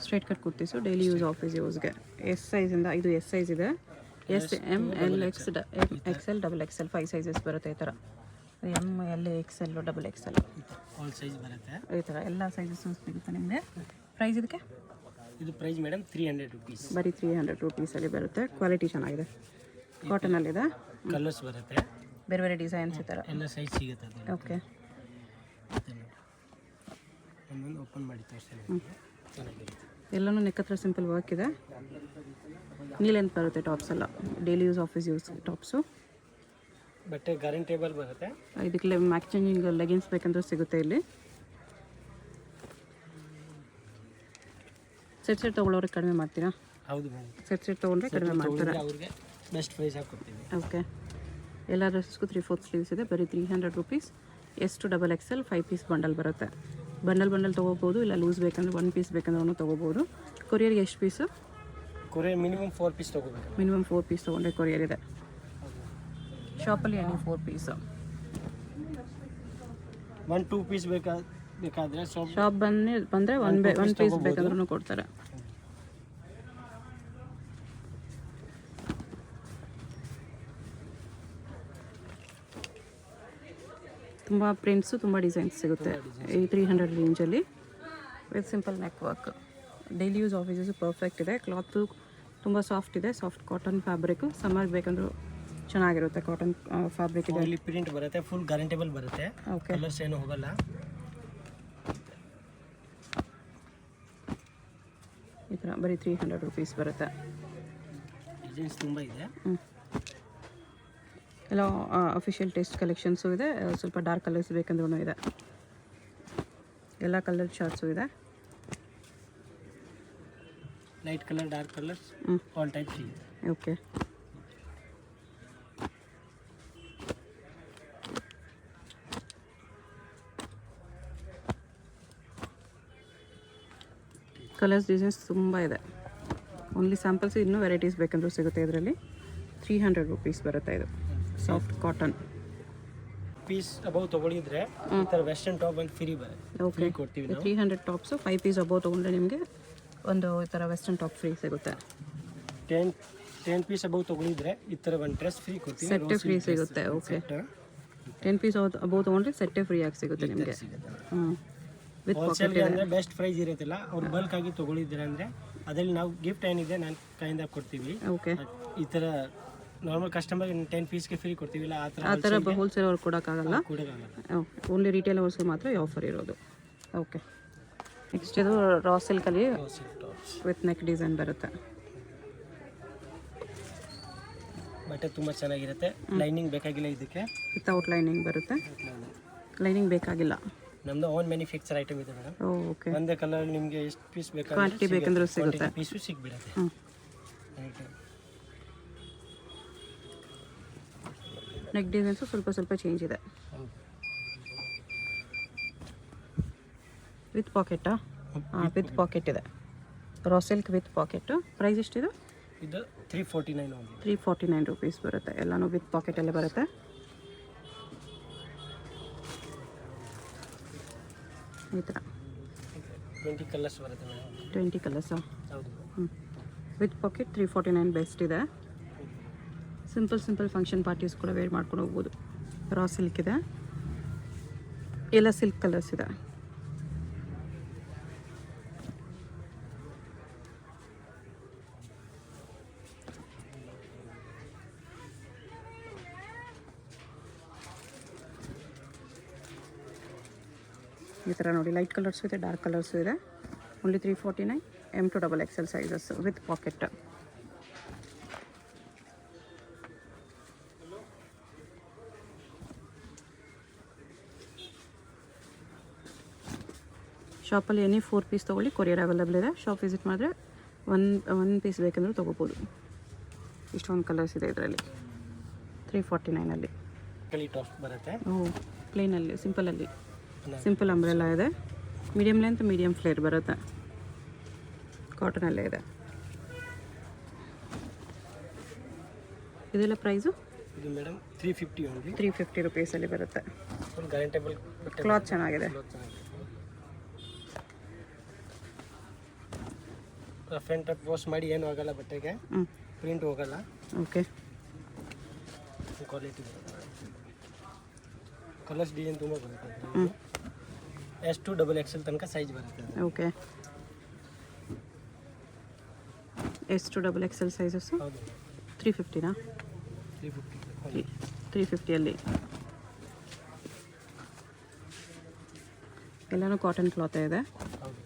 Straight cut kurtis daily use office ಯೂಸ್ಗೆ. S ಸೈಜಿಂದ ಇದು ಎಸ್ ಸೈಜ್ ಇದೆ. S M L XL double XL 5 sizes ಬರುತ್ತೆ ಈ ಥರ. M L XL double XL all size ಬರುತ್ತೆ ಈ ಥರ ಎಲ್ಲ ಸೈಜಸ್ ಸಿಗುತ್ತೆ ನಿಮಗೆ. ಪ್ರೈಸ್ ಇದಕ್ಕೆ ಇದು ಪ್ರೈಸ್ ಮೇಡಮ್ 300 ರುಪೀಸ್. ಬರೀ 300 ರುಪೀಸಲ್ಲಿ ಬರುತ್ತೆ. ಕ್ವಾಲಿಟಿ ಚೆನ್ನಾಗಿದೆ, ಕಾಟನಲ್ಲಿದೆ. ಕಲರ್ಸ್ ಬರುತ್ತೆ, ಬೇರೆ ಬೇರೆ ಡಿಸೈನ್ಸ್ ಈ ಥರ ಎಲ್ಲ ಸೈಜ್ ಸಿಗುತ್ತೆ. ಓಕೆ, ಒಂದೊಂದು ಓಪನ್ ಮಾಡಿ ತೋರಿಸ್ತೀನಿ. ಚೆನ್ನಾಗಿರುತ್ತೆ. ಎಲ್ಲನೂ ನೆಕ್ ಹತ್ರ ಸಿಂಪಲ್ ವರ್ಕ್ ಇದೆ. ನೀ ಲೆಂತ್ ಬರುತ್ತೆ ಟಾಪ್ಸ್ ಎಲ್ಲ, daily use office use tops. ಬಟ್ಟೆ ಗ್ಯಾರಂಟೇಬಲ್ ಬರುತ್ತೆ. ಇದಕ್ಕೆ ಮ್ಯಾಕ್ ಚೇಂಜಿಂಗ್ ಲೆಗಿನ್ಸ್ ಬೇಕಂದ್ರೂ ಸಿಗುತ್ತೆ ಇಲ್ಲಿ. ಸೆಟ್ ತೊಗೊಳ್ಳೋರಿಗೆ ಕಡಿಮೆ ಮಾಡ್ತೀರಾ? ಹೌದು ಮೇಡಮ್, ಸೆಟ್ ತೊಗೊಂಡ್ರೆ ಕಡಿಮೆ ಮಾಡ್ತಾರೆ. ಅವ್ರಿಗೆ ಬೆಸ್ಟ್ ಪ್ರೈಸ್ ಹಾಕ್ಕೊಡ್ತೀವಿ. ಓಕೆ, ಎಲ್ಲ ಡ್ರೆಸ್ಗೂ 3/4 ಸ್ಲೀವ್ಸ್ ಇದೆ. ಬರೀ 300 ರುಪೀಸ್. ಎಷ್ಟು ಡಬಲ್ ಎಕ್ಸೆಲ್ 5 ಪೀಸ್ ಬಂಡಲ್ ಬರುತ್ತೆ. ಬಂಡಲ್ ತೊಗೋಬೋದು, ಇಲ್ಲ ಲೂಸ್ ಬೇಕಂದ್ರೆ 1 ಪೀಸ್ ಬೇಕಂದ್ರೆ ತೊಗೋಬೋದು. ಕೊರಿಯರ್ಗೆ ಎಷ್ಟು ಪೀಸು? ಕೊರಿಯರ್ ಮಿನಿಮಮ್ 4 ಪೀಸ್ ತೊಗೋಬೇಕು. ಮಿನಿಮಮ್ 4 ಪೀಸ್ ತೊಗೊಂಡ್ರೆ ಕೊರಿಯರ್ ಇದೆ. ಶಾಪಲ್ಲಿ ಏನು 4 ಪೀಸು 1-2 ಪೀಸ್ ಬೇಕಾದರೆ ಶಾಪ್ ಬಂದರೆ 1 ಪೀಸ್ ಬೇಕಾದ್ರೂ ಕೊಡ್ತಾರೆ. ತುಂಬ ಪ್ರಿಂಟ್ಸು, ತುಂಬ ಡಿಸೈನ್ಸ್ ಸಿಗುತ್ತೆ ಈ 300 ರೇಂಜಲ್ಲಿ with simple neck work. Daily use offices perfect ಇದೆ. ಕ್ಲಾತು ತುಂಬ ಸಾಫ್ಟ್ ಇದೆ, ಸಾಫ್ಟ್ ಕಾಟನ್ ಫ್ಯಾಬ್ರಿಕ್. ಸಮ್ಮರ್ ಬೇಕಂದ್ರೂ ಚೆನ್ನಾಗಿರುತ್ತೆ. ಕಾಟನ್ ಫ್ಯಾಬ್ರಿಕ್ ಇದೆ. ಇಲ್ಲಿ ಪ್ರಿಂಟ್ ಬರುತ್ತೆ, ಫುಲ್ ಗ್ಯಾರಂಟೇಬಲ್ ಬರುತ್ತೆ. ಓಕೆ, ಕಲರ್ಸ್ ಏನು ಹೋಗಲ್ಲ. ಈ ಥರ ಬರೀ 300 ರುಪೀಸ್ ಬರುತ್ತೆ. ಡಿಸೈನ್ಸ್ ತುಂಬ ಇದೆ. ಎಲ್ಲ ಅಫಿಷಿಯಲ್ ಟೇಸ್ಟ್ ಕಲೆಕ್ಷನ್ಸು ಇದೆ. ಸ್ವಲ್ಪ ಡಾರ್ಕ್ ಕಲರ್ಸ್ ಬೇಕಂದ್ರೂ ಇದೆ. ಎಲ್ಲ ಕಲರ್ ಚಾರ್ಟ್ಸು ಇದೆ. Light colour, dark colours, all type ಸಿಗುತ್ತೆ. ಓಕೆ, ಕಲರ್ಸ್ ಡಿಸೈನ್ಸ್ ತುಂಬ ಇದೆ. ಓನ್ಲಿ ಸ್ಯಾಂಪಲ್ಸ್, ಇನ್ನೂ ವೆರೈಟೀಸ್ ಬೇಕಂದ್ರೂ ಸಿಗುತ್ತೆ. ಇದರಲ್ಲಿ 300 ರುಪೀಸ್ ಬರುತ್ತೆ. ಇದು ಸಾಫ್ಟ್ ಕಾಟನ್ ಪೀಸ್ ಅಬೌವ್ ತೊಗೊಂಡಿದ್ರೆ ಈ ಥರ ವೆಸ್ಟರ್ನ್ ಟಾಪ್ ಒಂದು ಫ್ರೀ ಬರುತ್ತೆ. ಓಕೆ, ಕೊಡ್ತೀವಿ ನಾವು. 300 ಟಾಪ್ಸು 5 ಪೀಸ್ ಅಬೌವ್ ತೊಗೊಂಡ್ರೆ ನಿಮಗೆ ಒಂದು ಈ ಥರ ವೆಸ್ಟರ್ನ್ ಟಾಪ್ ಫ್ರೀ ಸಿಗುತ್ತೆ. 10 ಪೀಸ್ ಅಬೌವ್ ತೊಗೊಂಡಿದ್ರೆ ಈ ಥರ ಒಂದು ಡ್ರೆಸ್ ಫ್ರೀ ಕೊಡ್ತೀವಿ. ಸೆಟ್ಟೇ ಫ್ರೀ ಸಿಗುತ್ತೆ. ಓಕೆ, 10 ಪೀಸ್ ಅಬೌವ್ ತೊಗೊಂಡ್ರೆ ಸೆಟ್ಟೇ ಫ್ರೀ ಆಗಿ ಸಿಗುತ್ತೆ ನಿಮಗೆ. ವಿತ್ ಹೋಲ್ಸೇಲ್ಗೆ ಅಂದರೆ ಬೆಸ್ಟ್ ಪ್ರೈಸ್ ಇರುತ್ತಿಲ್ಲ. ಅವ್ರು ಬಲ್ಕ್ ಆಗಿ ತೊಗೊಂಡಿದ್ರೆ ಅಂದರೆ ಅದರಲ್ಲಿ ನಾವು ಗಿಫ್ಟ್ ಏನಿದೆ ನಾನು ಕೈಯಿಂದ ಕೊಡ್ತೀವಿ. ಓಕೆ, ಈ ಥರ ನಾರ್ಮಲ್ ಕಸ್ಟಮರ್ 10 ಪೀಸ್ಗೆ ಫ್ರೀ ಕೊಡ್ತೀವಿ. ಇಲ್ಲ ಆ ಥರ ಹೋಲ್ಸೇಲ್ ಅವ್ರು ಕೊಡೋಕ್ಕಾಗಲ್ಲ. ಕೊಡೋಕ್ಕಾಗಲ್ಲ. ಓನ್ಲಿ ರಿಟೇಲ್ ಅವ್ರಿಗೆ ಮಾತ್ರ ಈ ಆಫರ್ ಇರೋದು. ಓಕೆ, ನೆಕ್ಸ್ಟ್ ಇದು ರಾ ಸಿಲ್ಕಲ್ಲಿ ವಿತ್ ನೆಕ್ ಡಿಸೈನ್ ಬರುತ್ತೆ. ಬಟ್ಟೆ ತುಂಬ ಚೆನ್ನಾಗಿರುತ್ತೆ. ಲೈನಿಂಗ್ ಬೇಕಾಗಿಲ್ಲ ಇದಕ್ಕೆ. ವಿತೌಟ್ ಲೈನಿಂಗ್ ಬರುತ್ತೆ. ಲೈನಿಂಗ್ ಬೇಕಾಗಿಲ್ಲ. ನಮ್ಮದು ಓನ್ ಮ್ಯಾನುಫ್ಯಾಕ್ಚರ್ ಐಟಮ್ ಇದೆ ಮೇಡಮ್. ಓಕೆ, ಒಂದೇ ಕಲರ್ ನಿಮಗೆ ಎಷ್ಟು ಪೀಸ್ ಬೇಕಾದ್ರೆ ಕ್ವಾಂಟಿಟಿ ಬೇಕಂದ್ರೂ ಸಿಗುತ್ತೆ. ಪೀಸು ಸಿಕ್ಬಿಡುತ್ತೆ. ನೆಕ್ ಡಿಸೈನ್ಸು ಸ್ವಲ್ಪ ಚೇಂಜ್ ಇದೆ. ವಿತ್ ಪಾಕೆಟಾ? ವಿತ್ ಪಾಕೆಟ್ ಇದೆ. Raw silk with pocket. Price ಎಷ್ಟಿದೆ? ಇದು 349 ಓನ್ಲಿ. 349 ರುಪೀಸ್ ಬರುತ್ತೆ. ಎಲ್ಲನೂ ವಿತ್ ಪಾಕೆಟಲ್ಲೇ ಬರುತ್ತೆ. ಈ ಥರ 20 ಕಲರ್ಸ್ ಬರುತ್ತೆ ಮೇಡಮ್. 20 ಕಲರ್ಸಾ? ಹೌದು. ವಿತ್ ಪಾಕೆಟ್ 349 ಬೆಸ್ಟ್ ಇದೆ. ಸಿಂಪಲ್ ಫಂಕ್ಷನ್ ಪಾರ್ಟೀಸ್ ಕೂಡ ವೇರ್ ಮಾಡ್ಕೊಂಡು ಹೋಗ್ಬೋದು. ರಾ ಸಿಲ್ಕ್ ಇದೆ, ಎಲ್ಲ ಸಿಲ್ಕ್ ಕಲರ್ಸ್ ಇದೆ. ಈ ಥರ ನೋಡಿ, ಲೈಟ್ ಕಲರ್ಸು ಇದೆ, ಡಾರ್ಕ್ ಕಲರ್ಸು ಇದೆ. Only 349. M to XXL sizes with packet. ಶಾಪಲ್ಲಿ ಎನಿ 4 ಪೀಸ್ ತೊಗೊಳ್ಳಿ, ಕೊರಿಯರ್ ಅವೈಲೇಬಲ್ ಇದೆ. ಶಾಪ್ ವಿಸಿಟ್ ಮಾಡಿದ್ರೆ ಒನ್ ಪೀಸ್ ಬೇಕಂದ್ರೂ ತೊಗೋಬೋದು. ಇಷ್ಟೊಂದು ಕಲರ್ಸ್ ಇದೆ ಇದರಲ್ಲಿ. 349 ಟಾಪ್ ಬರುತ್ತೆ. ಪ್ಲೇನಲ್ಲಿ ಸಿಂಪಲ್ ಅಂಬ್ರೆಲಾ ಇದೆ. ಮೀಡಿಯಮ್ ಲೆಂತ್, ಮೀಡಿಯಮ್ ಫ್ಲೇರ್ ಬರುತ್ತೆ. ಕಾಟನಲ್ಲೇ ಇದೆ. ಇದೆಲ್ಲ ಪ್ರೈಸು? ಇದು ಮೇಡಮ್ 350 ಓನ್ಲಿ. 350 ರುಪೀಸಲ್ಲಿ ಬರುತ್ತೆ. ಫುಲ್ ಗ್ಯಾರಂಟೇಬಲ್ ಕ್ಲಾತ್ ಚೆನ್ನಾಗಿದೆ. ರಫ್ ಆ್ಯಂಡ್ ಟಫ್ ವಾಶ್ ಮಾಡಿ ಏನು ಆಗಲ್ಲ, ಬಟ್ಟೆಗೆ ಹ್ಞೂ ಪ್ರಿಂಟ್ ಹೋಗಲ್ಲ, ಓಕೆ ಕ್ವಾಲಿಟಿ ಕಲರ್ಸ್ ಡಿಸೈನ್ ತುಂಬ ಬರುತ್ತೆ. ಹ್ಞೂ S2 XXL ತನಕ ಸೈಜ್ ಬರುತ್ತೆ. ಓಕೆ S2 XXL ಸೈಜಸ್ಸು ಹೌದು 350ನಾ? 350 350ಅಲ್ಲಿ ಎಲ್ಲನೂ ಕಾಟನ್ ಕ್ಲಾತ್ ಇದೆ. ಹೌದು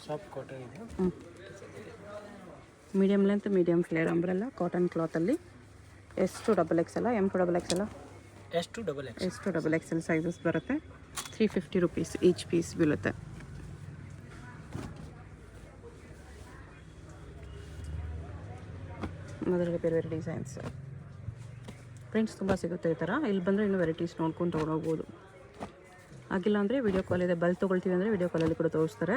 ಸಾಫ್ಟ್ ಕಾಟನ್ ಇದೆ. ಹ್ಞೂ medium length medium flare umbrella cotton ಕ್ಲಾತಲ್ಲಿ S2 XXL M2 XXL S2 XXL sizes ಬರುತ್ತೆ. 350 ರುಪೀಸ್ ಈಚ್ ಪೀಸ್ ಬೀಳುತ್ತೆ. ಅದರಲ್ಲಿ ಬೇರೆ ಬೇರೆ ಡಿಸೈನ್ಸ್ ಪ್ರಿಂಟ್ಸ್ ತುಂಬ ಸಿಗುತ್ತೆ ಈ ಥರ. ಇಲ್ಲಿ ಬಂದರೆ ಇನ್ನೂ ವೆರೈಟೀಸ್ ನೋಡ್ಕೊಂಡು ತೊಗೊಂಡೋಗ್ಬೋದು. ಆಗಿಲ್ಲ ಅಂದರೆ ವೀಡಿಯೋ ಕಾಲ್ ಇದೆ. ಬಲ್ಕ್ ತೊಗೊಳ್ತೀವಿ ಅಂದರೆ ವೀಡಿಯೋ ಕಾಲಲ್ಲಿ ಕೂಡ ತೋರಿಸ್ತಾರೆ.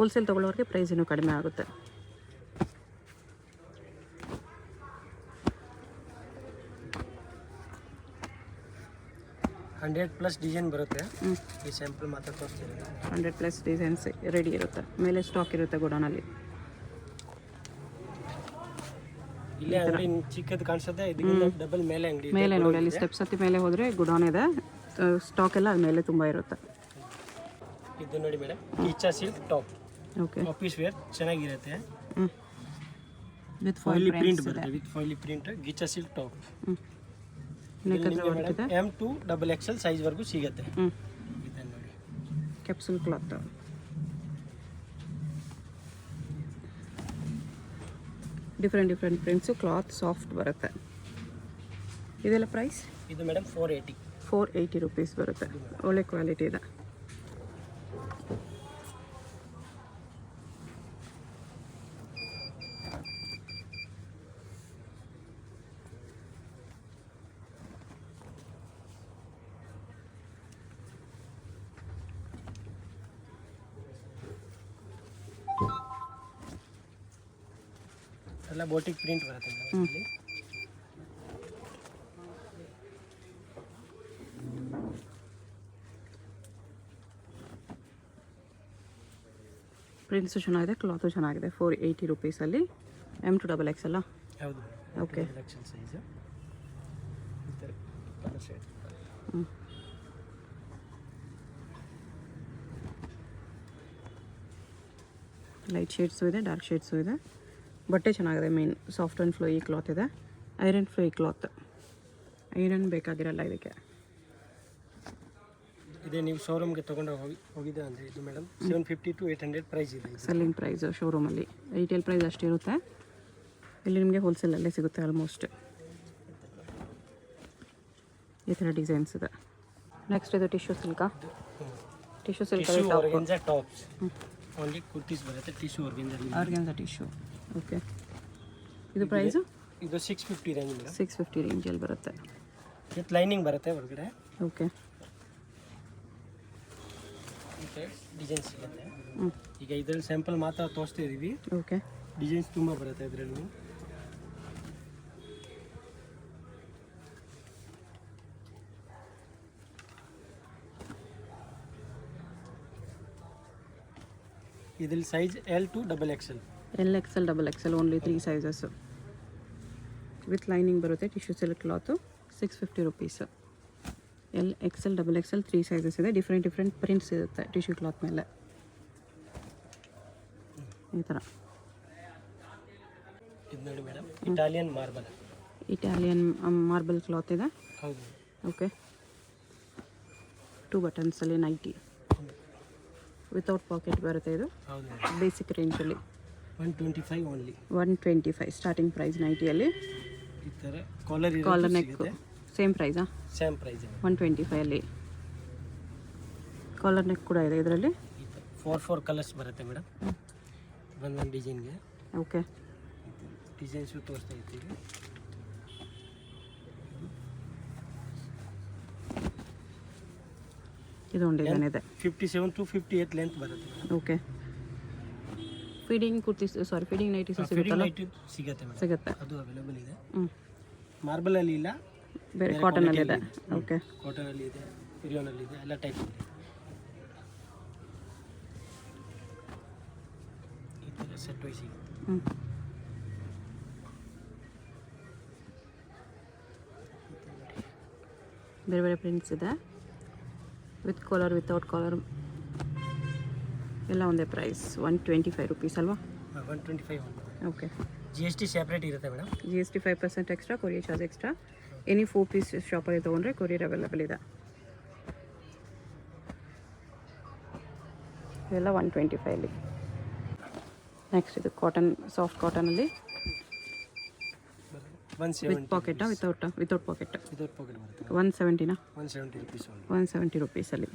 ಹೋಲ್ಸೇಲ್ ತೊಗೊಳ್ಳೋರಿಗೆ ಪ್ರೈಸ್ ಇನ್ನೂ ಕಡಿಮೆ ಆಗುತ್ತೆ. ಹಂಡ್ರೆಡ್ ಪ್ಲಸ್ ಡಿಸೈನ್ ಬರುತ್ತೆ. ಈ ಸ್ಯಾಂಪಲ್ ಮಾತ್ರ ತೋರಿಸ್ತೀನಿ. 100+ ಡಿಸೈನ್ಸ್ ರೆಡಿ ಇರುತ್ತೆ. ಮೇಲೆ ಸ್ಟಾಕ್ ಇರುತ್ತೆ ಗೋಡೌನಲ್ಲಿ. ಇಲ್ಲೇ ಅಂಗಡಿ ಚಿಕ್ಕದು ಕಾಣಿಸುತ್ತೆ, ಇದಕ್ಕಿಂತ ಡಬಲ್ ಮೇಲೆ ಅಂಗಡಿ ಇದೆ. ಮೇಲೆ ನೋಡಿ ಅಲ್ಲಿ ಸ್ಟೆಪ್ಸ್ ಹತ್ತಿ ಮೇಲೆ ಹೋದರೆ ಗುಡೌನ್ ಇದೆ. ಸ್ಟಾಕ್ ಎಲ್ಲ ಅದು ಮೇಲೆ ತುಂಬ ಇರುತ್ತೆ. ಇದು ನೋಡಿ ಮೇಡಮ್, ಈಚಾ silk top, okay office wear ಚೆನ್ನಾಗಿರುತ್ತೆ. ಹ್ಞೂ ವಿತ್ ಫಾಯಿಲಿ ಪ್ರಿಂಟ್ ಬರುತ್ತೆ, ವಿತ್ ಫಾಯಿಲಿ ಪ್ರಿಂಟ್ ಗೀಚಾ ಸಿಲ್ಕ್ ಟಾಪ್. ಹ್ಞೂ ನೆಕ್ ಹತ್ರ ವರ್ಕ್ ಇದೆ. M2 XXL ಸೈಜ್ ವರೆಗೂ ಸಿಗುತ್ತೆ. ಹ್ಞೂ ಇದನ್ನು ನೋಡಿ, capsule cloth. Different prints, cloth soft ಬರುತ್ತೆ. ಇದೆಲ್ಲ ಪ್ರೈಸ್? ಇದು ಮೇಡಮ್ 480 ರುಪೀಸ್ ಬರುತ್ತೆ. ಒಳ್ಳೆ ಕ್ವಾಲಿಟಿ ಇದೆ. ಎಲ್ಲ ಬೋಟಿಕ್ ಪ್ರಿಂಟ್ ಬರುತ್ತೆ ಮೇಡಮ್. ಇಲ್ಲಿ ಪ್ರಿಂಟ್ಸು ಚೆನ್ನಾಗಿದೆ, ಕ್ಲಾತು ಚೆನ್ನಾಗಿದೆ. 480 ರುಪೀಸಲ್ಲಿ M2 XXL. ಹೌದು ಓಕೆ XXL ಸೈಜ್. ಈ ಥರ ಕಲರ್ ಶೇಡ್. ಹ್ಞೂ ಲೈಟ್ ಶೇಡ್ಸು ಇದೆ, ಡಾರ್ಕ್ ಶೇಡ್ಸು ಇದೆ. ಬಟ್ಟೆ ಚೆನ್ನಾಗಿದೆ. Main soft and flowy cloth ಇದೆ. Iron flowy cloth. ಐರನ್ ಬೇಕಾಗಿರಲ್ಲ ಇದಕ್ಕೆ. ಇದೇ ನೀವು ಶೋರೂಮ್ಗೆ ತೊಗೊಂಡು ಹೋಗಿದ್ದೆ ಅಂದರೆ ಇದು ಮೇಡಮ್ 750 to 800 ಪ್ರೈಸ್ ಇದೆ. ಸೆಲ್ಲಿಂಗ್ ಪ್ರೈಸ್ ಶೋರೂಮಲ್ಲಿ. ರಿಟೇಲ್ ಪ್ರೈಸ್ ಅಷ್ಟಿರುತ್ತೆ. ಇಲ್ಲಿ ನಿಮಗೆ ಹೋಲ್ಸೇಲಲ್ಲೇ ಸಿಗುತ್ತೆ ಆಲ್ಮೋಸ್ಟ್. ಈ ಥರ ಡಿಸೈನ್ಸ್ ಇದೆ. ನೆಕ್ಸ್ಟ್ ಇದು ಟಿಶ್ಯೂ ಸಿಲ್ಕಾ? ಟಿಶ್ಯೂ ಸಿಲ್ಕಲ್ಲಿ ಆರ್ಗೆನ್ಜಾ ಟಾಪ್ಸ್. ಓನ್ಲಿ ಕುರ್ತೀಸ್ ಬರುತ್ತೆ ಟಿಶ್ಯೂ ಆರ್ಗೆನ್ಜಾ ಟಿಶ್ಯೂ. ಓಕೆ ಇದು ಪ್ರೈಸು? ಇದು 650 ರೇಂಜ್ ಮೇಡಮ್. 650 ರೇಂಜಲ್ಲಿ ಬರುತ್ತೆ. ವಿತ್ ಲೈನಿಂಗ್ ಬರುತ್ತೆ ಹೊರಗಡೆ. ಓಕೆ ಡಿಸೈನ್ಸ್ ಸಿಗುತ್ತೆ. ಈಗ ಇದರಲ್ಲಿ ಸ್ಯಾಂಪಲ್ ಮಾತ್ರ ತೋರಿಸ್ತಾ ಇದ್ದೀವಿ. ಓಕೆ ಡಿಸೈನ್ಸ್ ತುಂಬ ಬರುತ್ತೆ ಇದರಲ್ಲಿ. ಇದರಲ್ಲಿ size L2 XXL. LXL XXL only 3 sizes. With lining ಬರುತ್ತೆ. Tissue silk cloth 650 rupees. LXL XXL 3 sizes ಇದೆ. ಡಿಫ್ರೆಂಟ್ ಪ್ರಿಂಟ್ಸ್ ಇರುತ್ತೆ ಟಿಶ್ಯೂ ಕ್ಲಾತ್ ಮೇಲೆ. ಈ ಥರ ಇದು ನೋಡಿ ಮೇಡಮ್, ಇಟಾಲಿಯನ್ ಮಾರ್ಬಲ್ ಕ್ಲಾತ್ ಇದೆ. ಹೌದು ಓಕೆ 2 ಬಟನ್ಸಲ್ಲಿ ನೈಟಿ ವಿತೌಟ್ ಪಾಕೆಟ್ ಬರುತ್ತೆ. ಇದು ಹೌದು ಬೇಸಿಕ್ ರೇಂಜಲ್ಲಿ 125 ಓನ್ಲಿ. 125 ಸ್ಟಾರ್ಟಿಂಗ್ ಪ್ರೈಸ್ ನೈಟಿಯಲ್ಲಿ. ಈ ಥರ ಕಾಲರ್ ನೆಕ್ ಸೇಮ್ ಪ್ರೈಸಾ? ಸೇಮ್ ಪ್ರೈಸ್ 125ಅಲ್ಲಿ. ಕಾಲರ್ ನೆಕ್ ಕೂಡ ಇದೆ ಇದರಲ್ಲಿ. 4 ಕಲರ್ಸ್ ಬರುತ್ತೆ ಮೇಡಮ್ ಒಂದೊಂದು ಡಿಸೈನ್ಗೆ. ಓಕೆ ಡಿಸೈನ್ಸು ತೋರಿಸ್ತಾ ಇರ್ತೀವಿ. ಇದೊಂದು ಡಿಸೈನ್ ಇದೆ. 57 to 58 ಲೆಂತ್ ಬರುತ್ತೆ. Okay feeding kurtis feeding nighties ಸಿಗುತ್ತಲ್ಲ? ಸಿಗುತ್ತೆ ಮೇಡಮ್, ಸಿಗುತ್ತೆ. ಅದು ಅವೈಲೇಬಲ್ ಇದೆ. ಹ್ಞೂ ಮಾರ್ಬಲಲ್ಲಿ ಇಲ್ಲ, ಬೇರೆ ಕಾಟನಲ್ಲಿ ಇದೆ. ಓಕೆ ಕಾಟನಲ್ಲಿ ಇದೆ, ಪಿರಿಯೋನಲ್ಲಿ ಇದೆ, ಎಲ್ಲ ಟೈಪ್ ಇದೆ. ಸೆಟ್ ವೈಸ್ ಸಿಗುತ್ತೆ. ಹ್ಞೂ ಬೇರೆ ಬೇರೆ ಪ್ರಿಂಟ್ಸ್ ಇದೆ, ವಿತ್ ಕಾಲರ್ ವಿತೌಟ್ ಕಾಲರ್ ಎಲ್ಲ ಒಂದೇ ಪ್ರೈಸ್. 125 ರುಪೀಸ್ ಅಲ್ವಾ? 125. ಓಕೆ. GST ಸೆಪ್ರೇಟ್ ಇರುತ್ತೆ madam. GST 5% extra, courier charge extra. Any 4 piece ಶಾಪಲ್ಲಿ ತೊಗೊಂಡ್ರೆ ಕೊರಿಯರ್ ಅವೈಲೇಬಲ್ ಇದೆ. ಇವೆಲ್ಲ 125 ನೆಕ್ಸ್ಟ್ ಇದು ಕಾಟನ್, ಸಾಫ್ಟ್ ಕಾಟನಲ್ಲಿ 170 ವಿತ್ ಪಾಕೆಟಾ ವಿತೌಟ್ ಪಾಕೆಟ್? ವಿತೌಟ್ ಪಾಕೆಟ್ ಬರುತ್ತೆ. 170ನಾ? 170 ರುಪೀಸ್. 170 ರುಪೀಸಲ್ಲಿ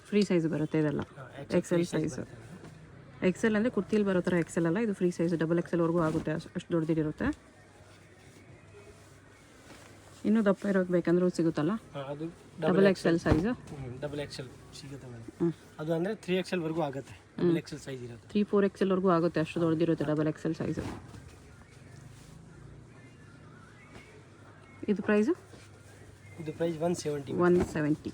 ಫ್ರೀ ಸೈಜ್ ಬರುತ್ತೆ ಇದೆಲ್ಲ. XL size. ಎಕ್ಸೆಲ್ ಅಂದರೆ ಕುರ್ತಿಯಲ್ಲಿ ಬರೋ ಥರ ಎಕ್ಸೆಲ್ ಅಲ್ಲ, ಇದು ಫ್ರೀ ಸೈಜ್. ಡಬಲ್ ಎಕ್ಸೆಲ್ವರೆಗೂ ಆಗುತ್ತೆ, ಅಷ್ಟು ದೊಡ್ಡದಿರುತ್ತೆ. ಇನ್ನೂ ದಪ್ಪ ಇರೋದು ಬೇಕಂದ್ರೂ ಸಿಗುತ್ತಲ್ಲ, ಅದು double XL size. Double XL ಸಿಗುತ್ತೆ ಮೇಡಮ್. ಅದು ಅಂದರೆ 3XL ವರೆಗೂ ಆಗುತ್ತೆ. ಡಬಲ್ ಎಕ್ಸೆಲ್ ಸೈಜ್ ಇರುತ್ತೆ. 3-4 ಎಕ್ಸೆಲ್ವರೆಗೂ ಆಗುತ್ತೆ, ಅಷ್ಟು ದೊಡ್ಡದಿರುತ್ತೆ ಡಬಲ್ ಎಕ್ಸೆಲ್ ಸೈಜು. ಇದು ಪ್ರೈಸು? ಇದು ಪ್ರೈಸ್ 170. 170.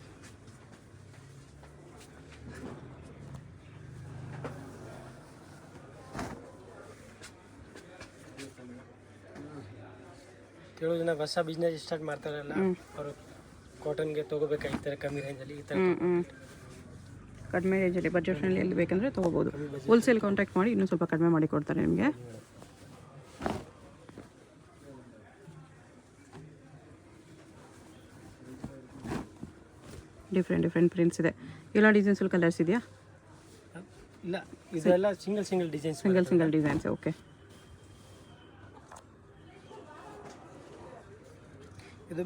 ಕೆಲವು ಜನ ಹೊಸ ಬಿಸ್ನೆಸ್ ಸ್ಟಾರ್ಟ್ ಮಾಡ್ತಾರಲ್ಲ, ಅವರು ಕಾಟನ್ಗೆ ತೊಗೋಬೇಕಾಗಿ ಈ ಥರ ಕಮ್ಮಿ ರೇಂಜಲ್ಲಿ ಈ ಥರ ಕಡಿಮೆ ರೇಂಜಲ್ಲಿ ಬಜೆಟ್ ಫ್ರೆಂಡ್ಲಿ ಎಲ್ಲಿ ಬೇಕಂದರೆ ತೊಗೋಬೋದು. ಹೋಲ್ಸೇಲ್ ಕಾಂಟ್ಯಾಕ್ಟ್ ಮಾಡಿ ಇನ್ನೂ ಸ್ವಲ್ಪ ಕಡಿಮೆ ಮಾಡಿ ಕೊಡ್ತಾರೆ ನಿಮಗೆ. ಡಿಫ್ರೆಂಟ್ ಪ್ರಿಂಟ್ಸ್ ಇದೆ. ಎಲ್ಲ ಡಿಸೈನ್ಸಲ್ಲಿ ಕಲರ್ಸ್ ಇದೆಯಾ? ಇಲ್ಲ, ಇದೆಲ್ಲ single designs. Single designs. Okay. ಇದು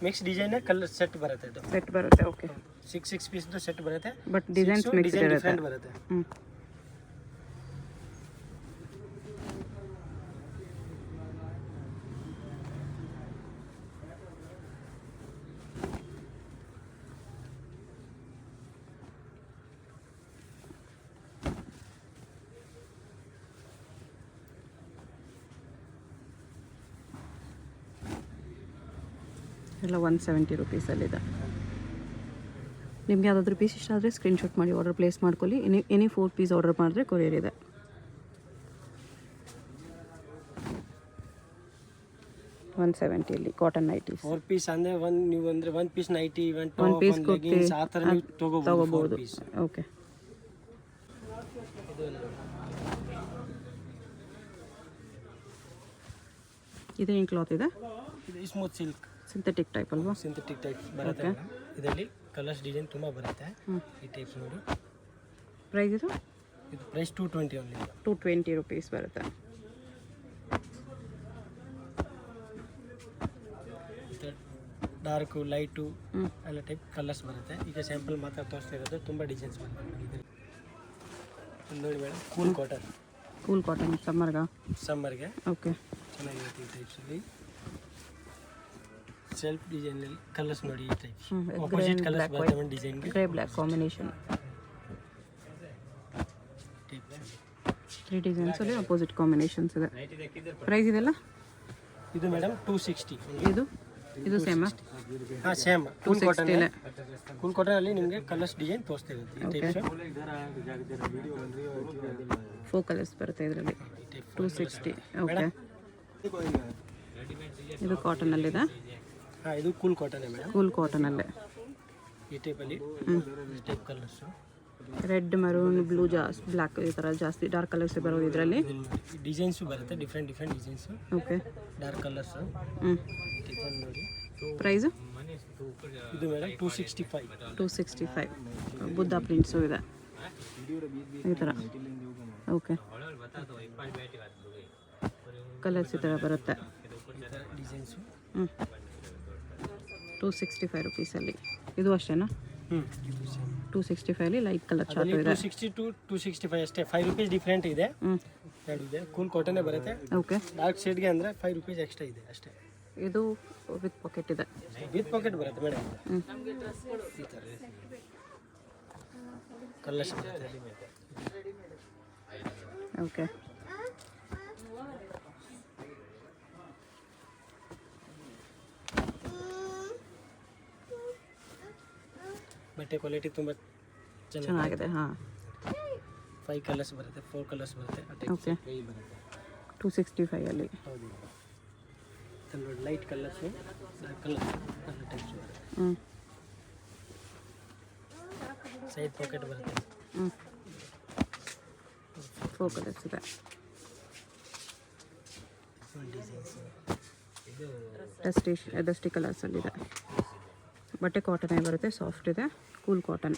ಮಿಕ್ಸ್ ಡಿಸೈನ್ ಕಲರ್ ಸೆಟ್ ಬರುತ್ತೆ. ಇದು ಸೆಟ್ ಬರುತ್ತೆ. ಓಕೆ. 6 ಪೀಸ್ದು ಸೆಟ್ ಬರುತ್ತೆ, ಬಟ್ ಡಿಸೈನ್ಸ್ ಮಿಕ್ಸ್ ಇರುತ್ತೆ. ಡಿಫ್ರೆಂಟ್ ಬರುತ್ತೆ. ಎಲ್ಲ 170 ರುಪೀಸಲ್ಲಿದೆ. ನಿಮ್ಗೆ ಯಾವುದಾದ್ರೂ ಪೀಸ್ ಇಷ್ಟ ಆದರೆ ಸ್ಕ್ರೀನ್ಶಾಟ್ ಮಾಡಿ ಆರ್ಡರ್ ಪ್ಲೇಸ್ ಮಾಡ್ಕೊಳ್ಳಿ. ಎನಿ 4 ಪೀಸ್ ಆರ್ಡರ್ ಮಾಡಿದ್ರೆ ಕೊರಿಯರ್ ಇದೆ. $170 ಕಾಟನ್ ನೈಟೀಸ್. 4 ಪೀಸ್ ಅಂದರೆ ನೀವು ಅಂದರೆ 1 ಪೀಸ್ ನೈಟಿ, 1 ಪೀಸ್ ಕುರ್ತಿ ಆ ಥರ ನೀವು ತೊಗೋಬೋದು. ಓಕೆ. ಇದೇನು ಕ್ಲಾತ್ ಇದೆ? ಇದು ಸ್ಮೂತ್ ಸಿಲ್ಕ್ ಸಿಂಥೆಟಿಕ್ ಟೈಪ್ ಅಲ್ವಾ? ಸಿಂಥೆಟಿಕ್ ಟೈಪ್ ಬರುತ್ತೆ. ಇದರಲ್ಲಿ ಕಲರ್ಸ್ ಡಿಸೈನ್ ತುಂಬ ಬರುತ್ತೆ. ಈ ಟೈಪ್ಸ್ ನೋಡಿ. ಪ್ರೈಸ್ ಇದು? ಇದು ಪ್ರೈಸ್ 220 ಓನ್ಲಿ. 220 ರುಪೀಸ್ ಬರುತ್ತೆ. ಡಾರ್ಕು ಲೈಟು ಎಲ್ಲ ಟೈಪ್ ಕಲರ್ಸ್ ಬರುತ್ತೆ. ಈಗ ಸ್ಯಾಂಪಲ್ ಮಾತ್ರ ತೋರಿಸ್ತಾ ಇರೋದು, ತುಂಬ ಡಿಸೈನ್ಸ್ ಬರುತ್ತೆ. ನೋಡಿ ಮೇಡಮ್, ಕೂಲ್ ಕಾಟನ್ ಸಮ್ಮರ್ಗೆ ಓಕೆ ಚೆನ್ನಾಗಿರುತ್ತೆ. ಈ ಟೈಪ್ಸಲ್ಲಿ ಸೆಲ್ಫ್ ಡಿಸೈನಲ್ಲಿ ಕಲರ್ಸ್ ನೋಡಿ. ಈ ಟೈಪ್ ಆಪೋಸಿಟ್ ಕಲರ್ಸ್ ಬರುತ್ತೆ ಒಂದು ಡಿಸೈನ್ಗೆ. Grey black combination. 3 ಡಿಸೈನ್ಸಲ್ಲಿ ಅಪೋಸಿಟ್ ಕಾಂಬಿನೇಷನ್ಸ್ ಇದೆ. ಪ್ರೈಸ್ ಇದೆಲ್ಲ? ಇದು ಮೇಡಮ್ 260. ಇದು ಸೇಮಾ? ಹಾಂ, ಸೇಮ್. ಕೂಲ್ ಕಾಟನ್ ಅಲ್ಲಿ ನಿಮಗೆ ಕಲರ್ಸ್ ಡಿಸೈನ್ ತೋರಿಸ್ತಾ ಇರುತ್ತೆ. ಈ ಟೈಪ್ಸ್ 4 ಕಲರ್ಸ್ ಬರುತ್ತೆ ಇದರಲ್ಲಿ. 260. ಓಕೆ. ಇದು ಕಾಟನಲ್ಲಿದೆ. ಹಾಂ, ಇದು ಕೂಲ್ ಕಾಟನ್ ಮೇಡಮ್. ಕೂಲ್ ಕಾಟನಲ್ಲೇ ಈ ಟೈಪಲ್ಲಿ type colours. Red, maroon, blue, black ಈ ಥರ ಜಾಸ್ತಿ ಡಾರ್ಕ್ ಕಲರ್ಸ್ ಬರೋದು ಇದರಲ್ಲಿ. ಡಿಸೈನ್ಸು ಬರುತ್ತೆ, different designs. Okay. Dark colours. Design ನೋಡಿ. ಪ್ರೈಸು? ಇದು ಮೇಡಮ್ 265. 265. ಬುದ್ಧ ಪ್ರಿಂಟ್ಸು ಇದೆ ಈ ಥರ. ಓಕೆ. ಕಲರ್ಸ್ ಈ ಥರ ಬರುತ್ತೆ. ಡಿಸೈನ್ಸು 265 ರುಪೀಸಲ್ಲಿ. ಇದು ಅಷ್ಟೇನಾ? 265 ಲೈಟ್ ಕಲರ್ ಚಾರ್ಟ್ ಇದೆ. 260 to 265 ಅಷ್ಟೇ. 5 ರೂಪೀಸ್ ಡಿಫ್ರೆಂಟ್ ಇದೆ. ಎರಡು ಇದೆ. ಕೂಲ್ ಕಾಟನ್ನೇ ಬರುತ್ತೆ. ಓಕೆ. ಡಾರ್ಕ್ ಶೇಡ್ಗೆ ಅಂದರೆ 5 ರೂಪೀಸ್ ಎಕ್ಸ್ಟ್ರಾ ಇದೆ ಅಷ್ಟೇ. ಇದು ವಿತ್ ಪಾಕೆಟ್ ಇದೆ. ವಿತ್ ಪಾಕೆಟ್ ಬರುತ್ತೆ ಮೇಡಮ್. ಈ ಥರ ಕಲರ್ಸ್ ಬರುತ್ತೆ. ಓಕೆ. ಬಟ್ಟೆ ಕ್ವಾಲಿಟಿ ತುಂಬ ಚೆನ್ನಾಗಿದೆ. ಹಾಂ. 5 ಕಲರ್ಸ್ ಬರುತ್ತೆ, 4 ಕಲರ್ಸ್ ಬರುತ್ತೆ. ಓಕೆ ಕೈ ಬರುತ್ತೆ 265 ಅಲ್ಲಿ. ಹೌದು. ನೋಡಿ ಲೈಟ್ ಕಲರ್ಸು, ಡಾರ್ಕ್ ಕಲರ್ಸ್ ಎಲ್ಲ ಟೈಪ್ಸ್ ಬರುತ್ತೆ. ಸೈಡ್ ಪಾಕೆಟ್ ಬರುತ್ತೆ. 4 ಕಲರ್ಸ್ ಇದೆ. ಡಿಸೈನ್ಸ್ ಇದು ಡಸ್ಟಿ ಕಲರ್ಸಲ್ಲಿದೆ. ಬಟ್ಟೆ ಕಾಟನ್ ಬರುತ್ತೆ, ಸಾಫ್ಟ್ ಇದೆ, ಕೂಲ್ ಕಾಟನ್.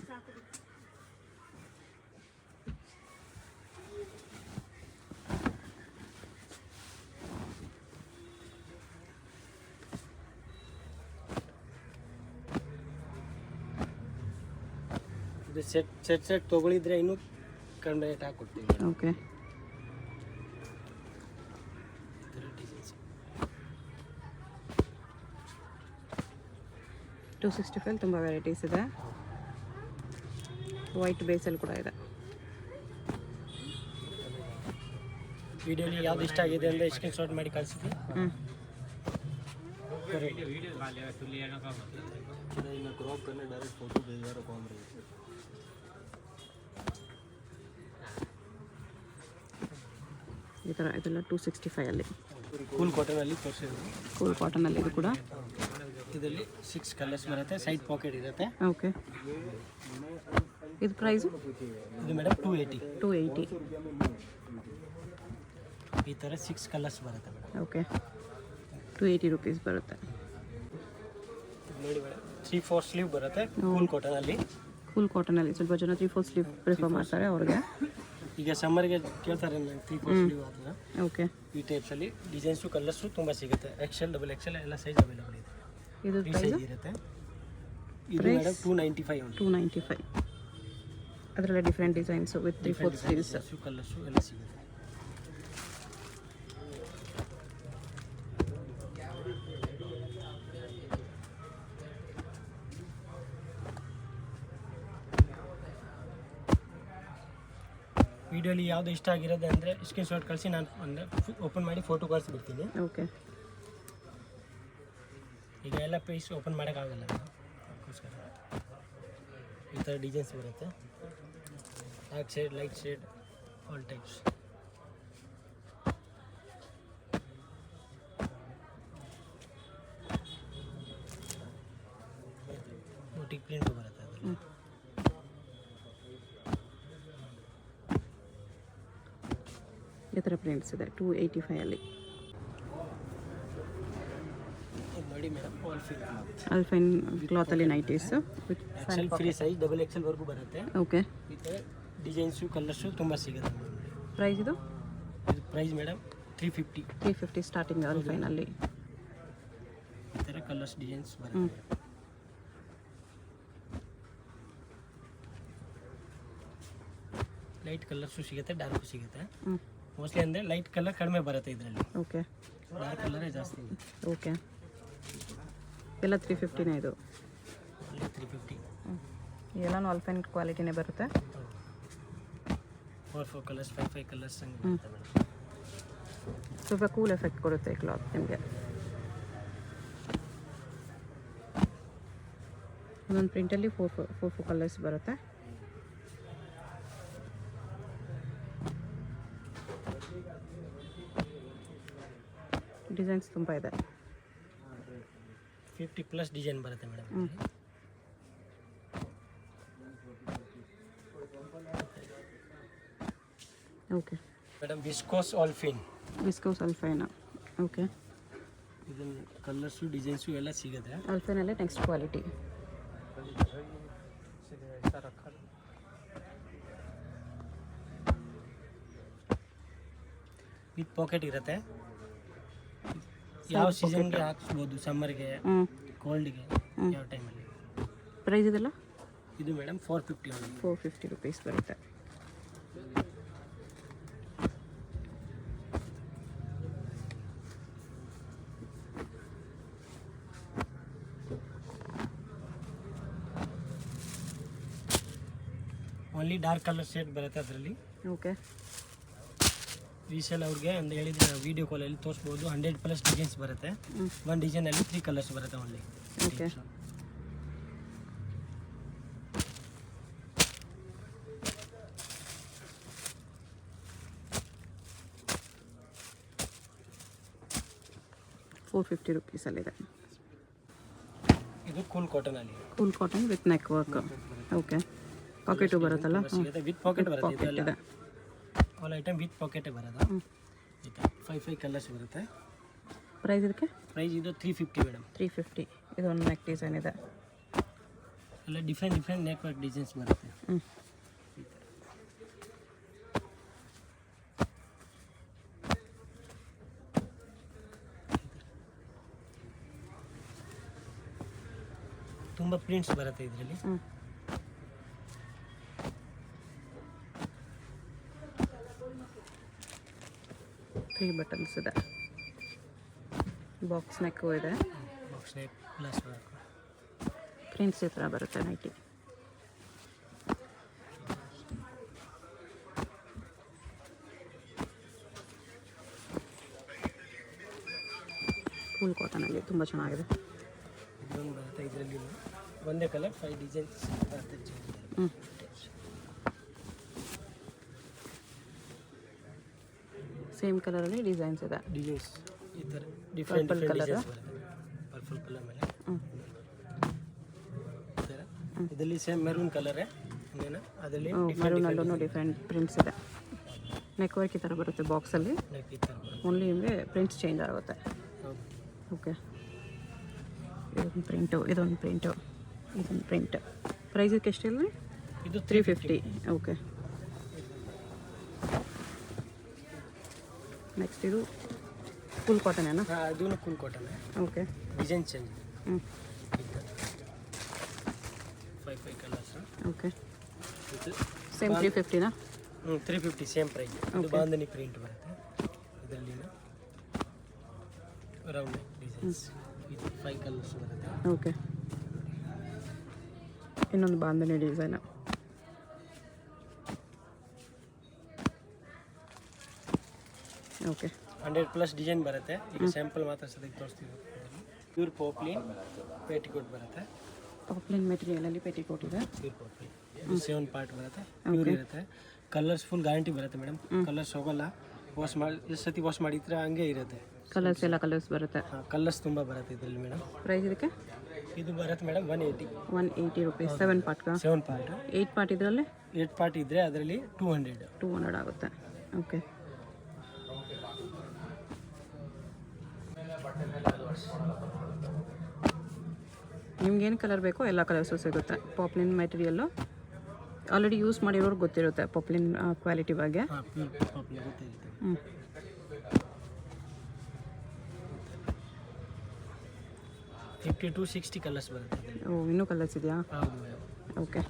ಇದು ಸೆಟ್ ತೊಗೊಳಿದ್ರೆ ಇನ್ನೂ ಕಡಿಮೆ ರೇಟ್ ಹಾಕ್ಕೊಡ್ತೀವಿ. ಓಕೆ ಡಿಸೈನ್ಸ್ 265 ತುಂಬ ವೆರೈಟೀಸ್ ಇದೆ. ವೈಟ್ ಬೇಸಲ್ಲಿ ಕೂಡ ಇದೆ. ವಿಡಿಯೋಲಿ ಯಾವ್ದು ಇಷ್ಟ ಆಗಿದೆ ಅಂದರೆ ಸ್ಕ್ರೀನ್ ಶಾಟ್ ಮಾಡಿ ಕಳಿಸಿದ್ವಿ. ಈ ಥರ ಇದೆಲ್ಲ 265 ಅಲ್ಲಿ. ಕೂಲ್ ಕಾಟನಲ್ಲಿ ತೋರಿಸಿದ್ವಿ. ಕೂಲ್ ಕಾಟನಲ್ಲಿ ಇದು ಕೂಡ. ಇದರಲ್ಲಿ 6 ಕಲರ್ಸ್ ಬರುತ್ತೆ, ಸೈಡ್ ಪಾಕೆಟ್ ಇರುತ್ತೆ. ಓಕೆ ಇದು ಪ್ರೈಸು ಇದು ಮೇಡಮ್ 280. 280. ಈ ಥರ 6 ಕಲರ್ಸ್ ಬರುತ್ತೆ ಮೇಡಮ್. ಓಕೆ 280 ರುಪೀಸ್ ಬರುತ್ತೆ. ನೋಡಿ ಮೇಡಮ್ 3/4 ಸ್ಲೀವ್ ಬರುತ್ತೆ ಕೂಲ್ ಕಾಟನಲ್ಲಿ. ಕೂಲ್ ಕಾಟನಲ್ಲಿ ಸ್ವಲ್ಪ ಜನ 3/4 ಸ್ಲೀವ್ ಪ್ರಿಫರ್ ಮಾಡ್ತಾರೆ ಅವ್ರಿಗೆ. ಈಗ ಸಮ್ಮರ್ಗೆ ಕೇಳ್ತಾರೆ 3/4 ಸ್ಲೀವ್ ಆ ಥರ. ಓಕೆ ಈ ಟೈಪ್ಸಲ್ಲಿ ಡಿಸೈನ್ಸು ಕಲರ್ಸು ತುಂಬ ಸಿಗುತ್ತೆ. XL, XXL ಎಲ್ಲ ಸೈಜ್ ಅವೈಲೇಬಲ್ ಇದೆ. ಇದು ಈ ಪ್ರೈಸ್ ಸೈಜ್ ಇರುತ್ತೆ. ಇದು ಮೇಡಮ್ 295 ಉಂಟು. 295. ಅದರಲ್ಲೇ different designs with 3/4 sleeves. Colours ಎಲ್ಲ ಸಿಗುತ್ತೆ. ವಿಡಿಯೋಲಿ ಯಾವುದು ಇಷ್ಟ ಆಗಿರೋದು ಅಂದರೆ ಸ್ಕ್ರೀನ್ ಶಾಟ್ ಕಳಿಸಿ, ನಾನು ಅಂದರೆ ಓಪನ್ ಮಾಡಿ ಫೋಟೋ ಕಳಿಸ್ಬಿಡ್ತೀನಿ. ಓಕೆ ಈಗ ಎಲ್ಲ ಪೀಸ್ ಓಪನ್ ಮಾಡೋಕ್ಕಾಗಲ್ಲ, ಅದಕ್ಕೋಸ್ಕರ ಈ ಥರ ಡಿಸೈನ್ಸ್ ಬರುತ್ತೆ. Dark shade, light shade, all types. Boutique print ಬರುತ್ತೆ ಅದರಲ್ಲಿ. ಈ ಥರ ಪ್ರಿಂಟ್ಸ್ ಇದೆ 285 ಅಲ್ಲಿ. ನೋಡಿ ಮೇಡಮ್ ಆಲ್ಫಿನ್ ಅಲ್ಫೈನ್ ಕ್ಲಾತಲ್ಲಿ nighties with XL free size, XXL ವರೆಗೂ ಬರುತ್ತೆ. ಓಕೆ ಈ ಥರ ಡಿಸೈನ್ಸು ಕಲರ್ಸು ತುಂಬ ಸಿಗುತ್ತೆ. ಪ್ರೈಸ್ ಇದು ಪ್ರೈಸ್ ಮೇಡಮ್ 350. 350 ಸ್ಟಾರ್ಟಿಂಗ್ ಅಲ್ಫೈನಲ್ಲಿ. ಈ ಥರ ಕಲರ್ಸ್ ಡಿಸೈನ್ಸ್ ಬರುತ್ತೆ. ಲೈಟ್ ಕಲರ್ಸು ಸಿಗುತ್ತೆ, ಡಾರ್ಕು ಸಿಗುತ್ತೆ. ಮೋಸ್ಟ್ಲಿ ಅಂದರೆ ಲೈಟ್ ಕಲರ್ ಕಡಿಮೆ ಬರುತ್ತೆ ಇದರಲ್ಲಿ. ಓಕೆ ಡಾರ್ಕ್ ಕಲರೇ ಜಾಸ್ತಿ ಇದೆ. ಓಕೆ ಎಲ್ಲ 350ನೇ ಇದು. 350. ಎಲ್ಲನೂ ಅಲ್ಫೈನ್ ಕ್ವಾಲಿಟಿನೇ ಬರುತ್ತೆ. 4 ಕಲರ್ಸ್, 5 ಕಲರ್ಸ್ ಹಂಗೆ ಬರುತ್ತೆ ಮೇಡಮ್. ಸ್ವಲ್ಪ ಕೂಲ್ ಎಫೆಕ್ಟ್ ಕೊಡುತ್ತೆ ಈ ಕ್ಲಾತ್ ನಿಮಗೆ. ಒಂದೊಂದು ಪ್ರಿಂಟಲ್ಲಿ 4 ಕಲರ್ಸ್ ಬರುತ್ತೆ. ಡಿಸೈನ್ಸ್ ತುಂಬ ಇದೆ. 50+ ಡಿಸೈನ್ ಬರುತ್ತೆ madam. Okay madam viscose alpine. Viscose ಅಲ್ಫೈನಾ. ಓಕೆ ಇದನ್ನು ಕಲರ್ಸು ಡಿಸೈನ್ಸು ಎಲ್ಲ ಸಿಗುತ್ತೆ. ಅಲ್ಫೈನಲ್ಲೇ ನೆಕ್ಸ್ಟ್ ಕ್ವಾಲಿಟಿ. ವಿತ್ ಪಾಕೆಟ್ ಇರುತ್ತೆ. ಯಾವ ಸೀಸನ್ಗೆ ಹಾಕ್ಸ್ಬೋದು, ಸಮ್ಮರ್ಗೆ, ಕೋಲ್ಡ್ಗೆ, ಯಾವ ಟೈಮಲ್ಲಿ. ಪ್ರೈಸ್ ಇದೆಲ್ಲ ಇದು ಮೇಡಮ್ 450. 450 ರುಪೀಸ್ ಬರುತ್ತೆ. ಓನ್ಲಿ ಡಾರ್ಕ್ ಕಲರ್ ಶೇಡ್ ಬರುತ್ತೆ ಅದರಲ್ಲಿ. ಓಕೆ ರೀಸೇಲ್ ಅವ್ರಿಗೆ ಅಂತ ಹೇಳಿದ್ರೆ ವೀಡಿಯೋ ಕಾಲಲ್ಲಿ ತೋರಿಸ್ಬೋದು. 100+ ಡಿಸೈನ್ಸ್ ಬರುತ್ತೆ. ಒಂದು ಡಿಸೈನಲ್ಲಿ 3 ಕಲರ್ಸ್ ಬರುತ್ತೆ ಓನ್ಲಿ. ಓಕೆ 450 ರುಪೀಸಲ್ಲಿದೆ. ಇದು ಕೂಲ್ ಕಾಟನ್ ಅಲ್ಲಿ cool cotton with neck work. Okay, pocket ಬರುತ್ತಲ್ಲ? ವಿತ್ ಪಾಕೆಟ್ ಬರುತ್ತೆ. ಪಾಕೆಟ್ ಇದೆ. ಆಲ್ ಐಟಮ್ ವಿತ್ ಪಾಕೆಟೇ ಬರೋದು. 5 ಕಲರ್ಸ್ ಬರುತ್ತೆ. ಪ್ರೈಸ್ ಇದಕ್ಕೆ? ಪ್ರೈಸ್ ಇದು 350 ಮೇಡಮ್. 350. ಇದೊಂದು ನೆಕ್ ಡಿಸೈನ್ ಇದೆ. ಎಲ್ಲ ಡಿಫ್ರೆಂಟ್ ನೆಕ್ ವರ್ಕ್ ಡಿಸೈನ್ಸ್ ಬರುತ್ತೆ. ತುಂಬ ಪ್ರಿಂಟ್ಸ್ ಬರುತ್ತೆ ಇದರಲ್ಲಿ. 3 ಬಟನ್ಸ್ ಇದೆ. ಬಾಕ್ಸ್ ನೆಕ್ಕು ಇದೆ. Box neck plus work. Prints ಈ ಥರ ಬರುತ್ತೆ ನೈಟಿ. ಕೂಲ್ ಕಾಟನಲ್ಲಿ ತುಂಬ ಚೆನ್ನಾಗಿದೆ. ಇದೊಂದು ಬರುತ್ತೆ. ಇದರಲ್ಲಿ ಒಂದೇ ಕಲರ್ 5 ಡಿಸೈನ್ಸ್ ಬರುತ್ತೆ. ಸೇಮ್ ಕಲರಲ್ಲಿ ಡಿಸೈನ್ಸ್ ಇದೆ. ಡಿಸೈನ್ಸ್ ಈ ಥರ ಡಿಫ್ರೆಂಟ್ ಡಿಸೈನ್ಸ್ ಬರುತ್ತೆ. ಪರ್ಪಲ್ ಕಲರ್ ಮೇಲೆ ಈ ಥರ. ಇದರಲ್ಲಿ ಸೇಮ್ ಮೆರೂನ್ ಕಲರೇ ಅದರಲ್ಲಿ ಮೆರೂನಲ್ಲೂ ಡಿಫ್ರೆಂಟ್ ಪ್ರಿಂಟ್ಸ್ ಇದೆ. ನೆಕ್ ವರ್ಕ್ ಈ ಥರ ಬರುತ್ತೆ ಬಾಕ್ಸಲ್ಲಿ. ಈ ಥರ ಓನ್ಲಿ ನಿಮಗೆ ಪ್ರಿಂಟ್ಸ್ ಚೇಂಜ್ ಆಗುತ್ತೆ. ಓಕೆ, ಇದೊಂದು ಪ್ರಿಂಟು, ಇದೊಂದು ಪ್ರಿಂಟು, ಇದೊಂದು ಪ್ರಿಂಟ್. ಪ್ರೈಸ್ ಇದಕ್ಕೆ ಎಷ್ಟಿಲ್ಲ? ಇದು 350. ಓಕೆ, ನೆಕ್ಸ್ಟ್ ಇದು ಫುಲ್ ಕಾಟನ್ ಏನಾ? ಅದೂ cool cotton. Okay, design change. ಹ್ಞೂ, 5 ಕಲರ್ಸ್. ಓಕೆ, ಸೇಮ್ 350ನಾ? 350 ಸೇಮ್ ಪ್ರೈಸ್. ಇದು ಬಾಂಧನಿ ಪ್ರಿಂಟ್ ಬರುತ್ತೆ. ಇದರಲ್ಲಿ ರೌಂಡ್ ಡಿಸೈನ್ಸ್. ಇದು 5 ಕಲರ್ಸ್ ಬರುತ್ತೆ. ಓಕೆ, ಇನ್ನೊಂದು ಬಾಂಧನಿ ಡಿಸೈನ್. ಓಕೆ, 100+ ಡಿಸೈನ್ ಬರುತ್ತೆ. ಈಗ ಸ್ಯಾಂಪಲ್ ಮಾತ್ರ ಸದ್ಯಕ್ಕೆ ತೋರಿಸ್ತೀವಿ. ಪ್ಯೂರ್ ಪಾಪ್ಲಿನ್ ಪೇಟಿಕೋಟ್ ಬರುತ್ತೆ. ಪಾಪ್ಲಿನ್ ಮೆಟೀರಿಯಲಲ್ಲಿ ಪೇಟಿಕೋಟ್ ಇದೆ. ಪ್ಯೂರ್ ಪಾಪ್ಲಿನ್. ಇದು 7 ಪಾರ್ಟ್ ಬರುತ್ತೆ. ಪ್ಯೂರ್ ಇರುತ್ತೆ. ಕಲರ್ಸ್ ಫುಲ್ ಗ್ಯಾರಂಟಿ ಬರುತ್ತೆ ಮೇಡಮ್. ಕಲರ್ಸ್ ಹೋಗಲ್ಲ. ವಾಶ್ ಮಾಡಿ ಎಷ್ಟು ಸತಿ ವಾಶ್ ಮಾಡಿದ್ರೆ ಹಂಗೆ ಇರುತ್ತೆ. ಕಲರ್ಸ್ ಎಲ್ಲ ಕಲರ್ಸ್ ಬರುತ್ತೆ. ಕಲರ್ಸ್ ತುಂಬ ಬರುತ್ತೆ ಇದರಲ್ಲಿ ಮೇಡಮ್. ಪ್ರೈಸ್ ಇದಕ್ಕೆ? ಇದು ಬರುತ್ತೆ ಮೇಡಮ್ 180 ರುಪೀಸ್. 7 ಪಾರ್ಟ್ಗ? 7 ಪಾರ್ಟ್. 8 ಪಾರ್ಟ್ ಇದರಲ್ಲಿ? 8 ಪಾರ್ಟ್ ಇದ್ದರೆ ಅದರಲ್ಲಿ 200 ಆಗುತ್ತೆ. ಓಕೆ, ನಿಮ್ಗೇನು ಕಲರ್ ಬೇಕೋ ಎಲ್ಲ ಕಲರ್ಸು ಸಿಗುತ್ತೆ. ಪಾಪ್ಲಿನ್ ಮೆಟೀರಿಯಲ್ಲು ಆಲ್ರೆಡಿ ಯೂಸ್ ಮಾಡಿರೋರ್ಗೆ ಗೊತ್ತಿರುತ್ತೆ ಪಾಪ್ಲಿನ್ ಕ್ವಾಲಿಟಿ ಬಗ್ಗೆ. ಪ್ಯೂರ್ ಪಾಪ್ಲಿನ್ ಗೊತ್ತಿರುತ್ತೆ. ಹ್ಞೂ, 50 to 60 ಕಲರ್ಸ್ ಬರುತ್ತೆ. ಇನ್ನೂ ಕಲರ್ಸ್ ಇದೆಯಾ? ಹೌದು ಮೇಡಮ್. ಓಕೆ,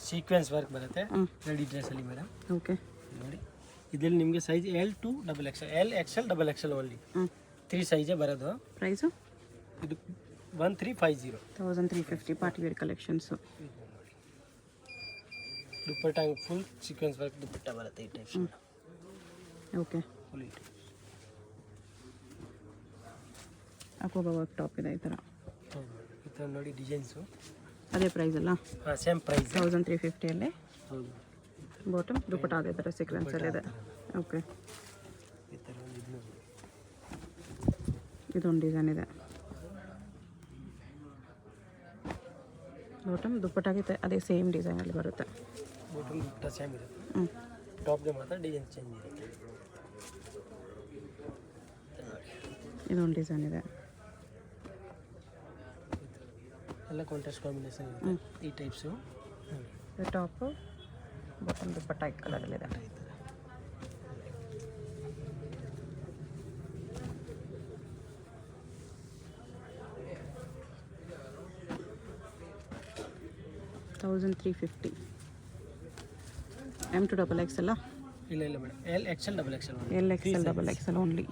ಸೀಕ್ವೆನ್ಸ್ ವರ್ಕ್ ಬರುತ್ತೆ ರೆಡಿ ಡ್ರೆಸ್ಸಲ್ಲಿ ಮೇಡಮ್. ಓಕೆ, ನೋಡಿ ಇದರಲ್ಲಿ ನಿಮಗೆ size L to XXL, L XL XXL only 3 ಸೈಜೇ ಬರೋದು. ಪ್ರೈಸು? ಇದು 1350. 1350 party wear collections. Dupatta full sequins work dupatta ಬರುತ್ತೆ ಈ ಟೈಪ್ಸ್. ಓಕೆ, ಫುಲ್ ಅಕೋಬಾ ವರ್ಕ್ ಟಾಪ್ ಇದೆ ಈ ಥರ. ಈ ಥರ ನೋಡಿ ಡಿಸೈನ್ಸು. ಅದೇ ಪ್ರೈಸ್ ಅಲ್ಲ? ಹಾಂ ಸೇಮ್ ಪ್ರೈಸ್. 1350ಅಲ್ಲಿ. ಹೌದು. ಬಾಟಮ್ ದುಪ್ಪಟ್ಟ ಅದೇ ಥರ ಸೀಕ್ವೆನ್ಸಲ್ಲಿ ಇದೆ. ಓಕೆ, ಈ ಥರ ಒಂದು ಇದೊಂದು ಡಿಸೈನ್ ಇದೆ. ಬಾಟಮ್ ದುಪ್ಪಟ್ಟಾಗಿದೆ ಅದೇ ಸೇಮ್ ಡಿಸೈನಲ್ಲಿ ಬರುತ್ತೆ. ಬಾಟಮ್ ದುಪ್ಪಟ್ಟ ಸೇಮ್ ಇರುತ್ತೆ. ಟಾಪ್ಗೆ ಮಾತ್ರ ಡಿಸೈನ್ ಚೇಂಜ್ ಇರುತ್ತೆ. ಇದೊಂದು ಡಿಸೈನ್ ಇದೆ. ಎಲ್ಲ ಕಾಂಟ್ರಾಸ್ಟ್ ಕಾಂಬಿನೇಷನ್ ಇರುತ್ತೆ ಈ ಟೈಪ್ಸು. ಟಾಪು ಬಾಟಮ್ ದುಪ್ಪಟ್ಟ ಈ ಕಲರಲ್ಲಿದೆ. $1350. M to XXL ಅಲ್ಲ? ಇಲ್ಲ madam, L XL XXL. L XL XXL only.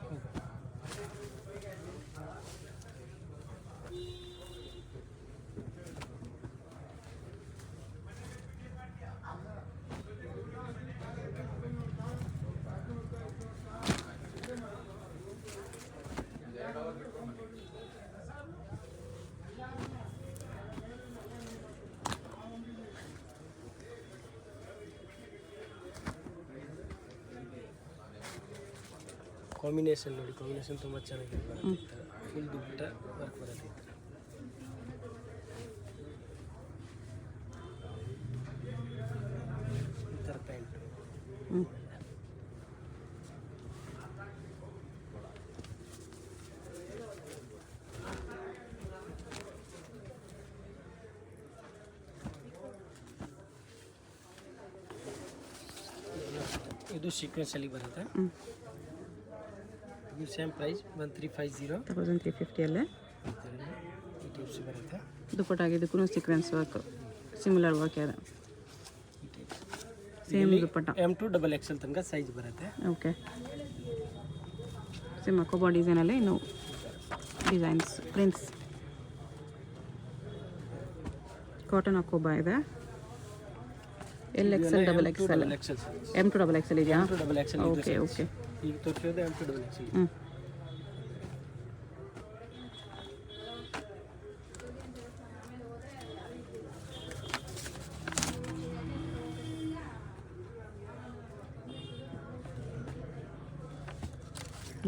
Combination ನೋಡಿ, ಕಾಂಬಿನೇಷನ್ ತುಂಬ ಚೆನ್ನಾಗಿ ಬರುತ್ತೆ. ಫುಲ್ ದುಪ್ಪಟ್ಟ ವರ್ಕ್ ಬರುತ್ತೆ ಈ ಥರ ಪ್ಯಾಂಟು. ಇದು ಸೀಕ್ವೆನ್ಸಲ್ಲಿ ಬರುತ್ತೆ. ಇದು ಸೇಮ್ ಪ್ರೈಸ್ 1350. 1350 ಅಲ್ಲೇ ಈ ಟೈಪ್ಸ್ ಬರುತ್ತೆ. ದುಪ್ಪಟ್ಟಾಗಿ ಇದಕ್ಕೂ ಸೀಕ್ವೆನ್ಸ್ ವರ್ಕ್ ಸಿಮಿಲರ್ ವರ್ಕ್ ಇದೆ. ಸೇಮ್ ದುಪ್ಪಟ್ಟ M2 XXL ತನಕ ಸೈಜ್ ಬರುತ್ತೆ. ಓಕೆ. ಸೇಮ್ ಅಕೋಬಾ ಡಿಸೈನಲ್ಲಿ ಇನ್ನು ಡಿಸೈನ್ಸ್ ಪ್ರಿಂಟ್ಸ್. ಕಾಟನ್ ಅಕೋಬಾ ಇದೆ. LXL XXL M2 XXL ಇದೆಯಾ? Okay okay. ಈಗ ತೋರಿಸೋದು M2 XXL.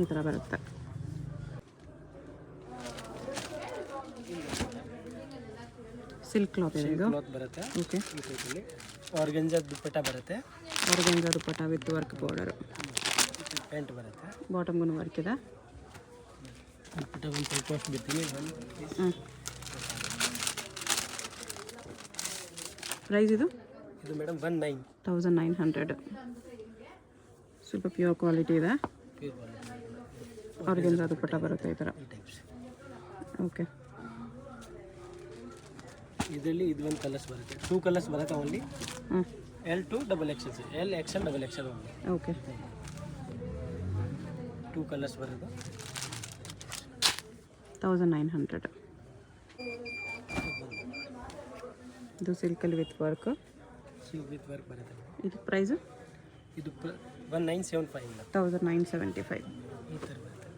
ಈ ಥರ ಬರುತ್ತೆ. ಸಿಲ್ಕ್ ಕ್ಲಾತ್ ಇದೆ ಇದು. ಕ್ಲಾತ್ ಬರುತ್ತೆ. ಓಕೆ. ಈ ಟೈಪಲ್ಲಿ ಆರ್ಗಂಜಾ ದುಪ್ಪಟ್ಟ ಬರುತ್ತೆ. ಆರ್ಗಂಜಾ ದುಪ್ಪಟ್ಟ ವಿತ್ ವರ್ಕ್ ಬಾರ್ಡರ್. ಪ್ಯಾಂಟ್ ಬರುತ್ತೆ. ಬಾಟಮ್ಗೂ ವರ್ಕ್ ಇದೆ. ದುಪ್ಪಟ್ಟ ಒಂದು ಸ್ವಲ್ಪ ಕಾಸ್ಟ್ ಬಿಡ್ತೀನಿ. ಪ್ರೈಸ್ ಇದು ಮೇಡಮ್ 1900. ಸ್ವಲ್ಪ ಪ್ಯೂರ್ ಕ್ವಾಲಿಟಿ ಇದೆ. ಆರ್ಗಂಜಾ ದುಪ್ಪಟ್ಟ ಬರುತ್ತೆ ಈ ಥರ. ಓಕೆ. ಇದರಲ್ಲಿ ಇದು ಒಂದು ಕಲರ್ಸ್ ಬರುತ್ತೆ. 2 ಕಲರ್ಸ್ ಬರುತ್ತೆ only. L2 XXL, LXL XXL only. Okay. 2 colours ಬರುತ್ತೆ. 1900. ಇದು ಸಿಲ್ಕಲ್ಲಿ with work. Silk with work ಬರುತ್ತೆ. ಇದು ಪ್ರೈಸು ಇದು 1975. 1975. ಈ ಥರ ಬರುತ್ತೆ.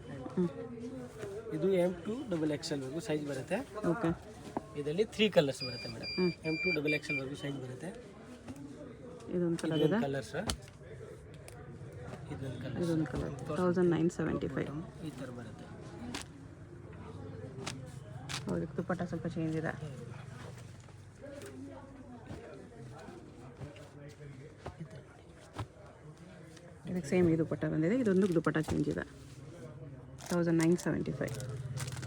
ಇದು M2 XXL ವರೆಗೂ ಸೈಜ್ ಬರುತ್ತೆ. ಓಕೆ. ಇದರಲ್ಲಿ 3 ಕಲರ್ಸ್ ಬರುತ್ತೆ ಮೇಡಮ್. M2 XXL ವರೆಗೂ ಸೈಜ್ ಬರುತ್ತೆ. ಇದೊಂದು ಕಲರ್ ಇದೆ. ಕಲರ್ಸ್ ಇದೊಂದು ಕಲರ್ 1975. ಈ ಥರ ಬರುತ್ತೆ. ಹೌದು, ದುಪ್ಪಟ್ಟ ಸ್ವಲ್ಪ ಚೇಂಜ್ ಇದೆ. ಇದಕ್ಕೆ ಸೇಮ್ ಇದು ದುಪ್ಪಟ್ಟ ಬಂದಿದೆ. ಇದೊಂದು ದುಪ್ಪಟ್ಟ ಚೇಂಜ್ ಇದೆ. 1975.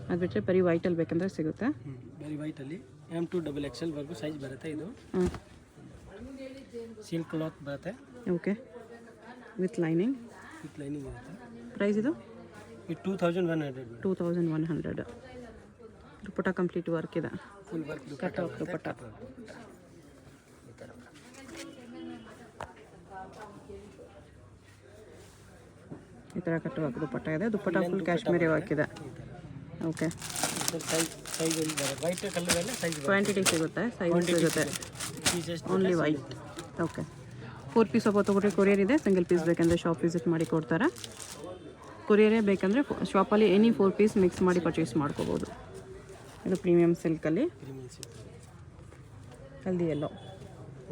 ಅದು ಬಿಟ್ಟರೆ ಬರೀ ವೈಟಲ್ಲಿ ಬೇಕಂದ್ರೆ ಸಿಗುತ್ತೆ. ಬರೀ ವೈಟಲ್ಲಿ M2 XXL ವರೆಗೂ ಸೈಜ್ ಬರುತ್ತೆ. ಇದು ಸಿಲ್ಕ್ ಕ್ಲಾತ್ ಬರುತ್ತೆ. ಓಕೆ. ವಿತ್ ಲೈನಿಂಗ್ ಇರುತ್ತೆ. ಪ್ರೈಸ್ ಇದು 2100. 2100. ದುಪ್ಪಟ್ಟ ಕಂಪ್ಲೀಟ್ ವರ್ಕ್ ಇದೆ. ಫುಲ್ ವರ್ಕ್ ಕಟ್ ಆಫ್ ದುಪ್ಪಟ್ಟ. ಈ ಥರ ಕಟ್ ವರ್ಕ್ ದುಪ್ಪಟ್ಟ ಇದೆ. ದುಪ್ಪಟ್ಟ ಫುಲ್ ಕಾಶ್ಮೀರಿ ವರ್ಕ್ ಇದೆ. ಓಕೆ. ವೈಟ್ ಕಲರಲ್ಲಿ ಸೈಜ್ ಕ್ವಾಂಟಿಟಿ ಸಿಗುತ್ತೆ, ಸೈಜ್ ಸಿಗುತ್ತೆ. Only white. ಓಕೆ. 4 ಪೀಸ್ ಒಬ್ಬ ತೊಗೊಂಡ್ರೆ ಕೊರಿಯರ್ ಇದೆ. ಸಿಂಗಲ್ ಪೀಸ್ ಬೇಕಂದರೆ ಶಾಪ್ ವಿಸಿಟ್ ಮಾಡಿ ಕೊಡ್ತಾರೆ. ಕೊರಿಯರೇ ಬೇಕಂದರೆ ಶಾಪಲ್ಲಿ ಎನಿ 4 ಪೀಸ್ ಮಿಕ್ಸ್ ಮಾಡಿ ಪರ್ಚೇಸ್ ಮಾಡ್ಕೋಬೋದು. ಇದು ಪ್ರೀಮಿಯಮ್ ಸಿಲ್ಕಲ್ಲಿ ಹಲ್ದಿ ಎಲ್ಲೋ.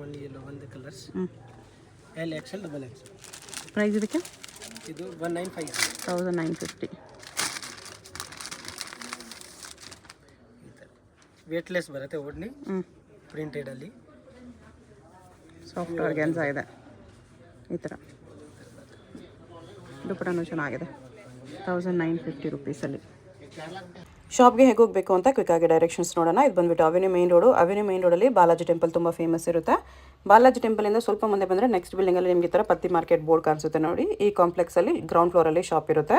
ಓನ್ಲಿ ಎಲ್ಲೋ ಒಂದು ಕಲರ್ಸ್. LXL XXL. ಪ್ರೈಸ್ ಇದಕ್ಕೆ ಇದು 1950. 1950. ವೇಟ್ಲೆಸ್ ಬರುತ್ತೆ. ಓಡ್ನಿ ಪ್ರಿಂಟೆಡಲ್ಲಿ ಸಾಫ್ಟ್ ಆರ್ಗ್ಯಾನ್ಸಾ ಇದೆ. ಈ ಥರ ದುಪ್ಪಟ್ಟನೂ ಚೆನ್ನಾಗಿದೆ. 1950 ರುಪೀಸಲ್ಲಿ. ಶಾಪ್ಗೆ ಹೇಗೆ ಹೋಗಬೇಕು ಅಂತ ಕ್ವಿಕ್ಕಾಗಿ ಡೈರೆಕ್ಷನ್ಸ್ ನೋಡೋಣ. ಇದು ಬಂದುಬಿಟ್ಟು avenue main road. Avenue main ರೋಡಲ್ಲಿ ಬಾಲಾಜಿ ಟೆಂಪಲ್ ತುಂಬ ಫೇಮಸ್ ಇರುತ್ತೆ. ಬಾಲಾಜಿ ಟೆಂಪಲಿಂದ ಸ್ವಲ್ಪ ಮುಂದೆ ಬಂದರೆ ನೆಕ್ಸ್ಟ್ ಬಿಲ್ಡಿಂಗಲ್ಲಿ ನಿಮಗೆ ಈ ಥರ ಪತ್ತಿ ಮಾರ್ಕೆಟ್ ಬೋರ್ಡ್ ಕಾಣಿಸುತ್ತೆ ನೋಡಿ. ಈ ಕಾಂಪ್ಲೆಕ್ಸಲ್ಲಿ ಗ್ರೌಂಡ್ ಫ್ಲೋರಲ್ಲಿ ಶಾಪ್ ಇರುತ್ತೆ.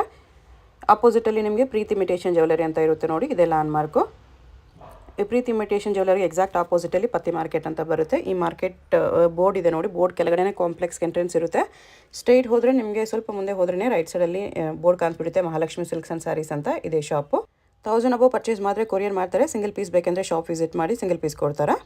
ಅಪೋಸಿಟಲ್ಲಿ ನಿಮಗೆ ಪ್ರೀತಿ ಇಮಿಟೇಷನ್ ಜ್ಯುವೆಲರಿ ಅಂತ ಇರುತ್ತೆ ನೋಡಿ. ಇದೇ ಲ್ಯಾಂಡ್ ಮಾರ್ಕು. ಈ ಪ್ರೀತಿ ಇಮಿಟೇಷನ್ ಜ್ಯುವೆಲರಿ ಎಕ್ಸಾಕ್ಟ್ ಆಪೋಸಿಟಲ್ಲಿ ಪತ್ತಿ ಮಾರ್ಕೆಟ್ ಅಂತ ಬರುತ್ತೆ. ಈ ಮಾರ್ಕೆಟ್ ಬೋರ್ಡ್ ಇದೆ ನೋಡಿ. ಬೋರ್ಡ್ ಕೆಳಗಡೆ ಕಾಂಪ್ಲೆಕ್ಸ್ ಎಂಟ್ರೆನ್ಸ್ ಇರುತ್ತೆ. ಸ್ಟ್ರೈಟ್ ಹೋದರೆ ನಿಮಗೆ ಸ್ವಲ್ಪ ಮುಂದೆ ಹೋದ್ರೇ ರೈಟ್ ಸೈಡಲ್ಲಿ ಬೋರ್ಡ್ ಕಾಣಿಸ್ಬಿಡುತ್ತೆ, ಮಹಾಲಕ್ಷ್ಮಿ ಸಿಲ್ಕ್ಸ್ ಆ್ಯಂಡ್ ಸ್ಯಾರೀಸ್ ಅಂತ. ಇದೇ ಶಾಪು. 1000 ಅಬೋ ಪರ್ಚೇಸ್ ಮಾಡಿದ್ರೆ ಕೊರಿಯರ್ ಮಾಡ್ತಾರೆ. ಸಿಂಗಲ್ ಪೀಸ್ ಬೇಕೆಂದರೆ ಶಾಪ್ ವಿಸಿಟ್ ಮಾಡಿ ಸಿಂಗಲ್ ಪೀಸ್ ಕೊಡ್ತಾರೆ.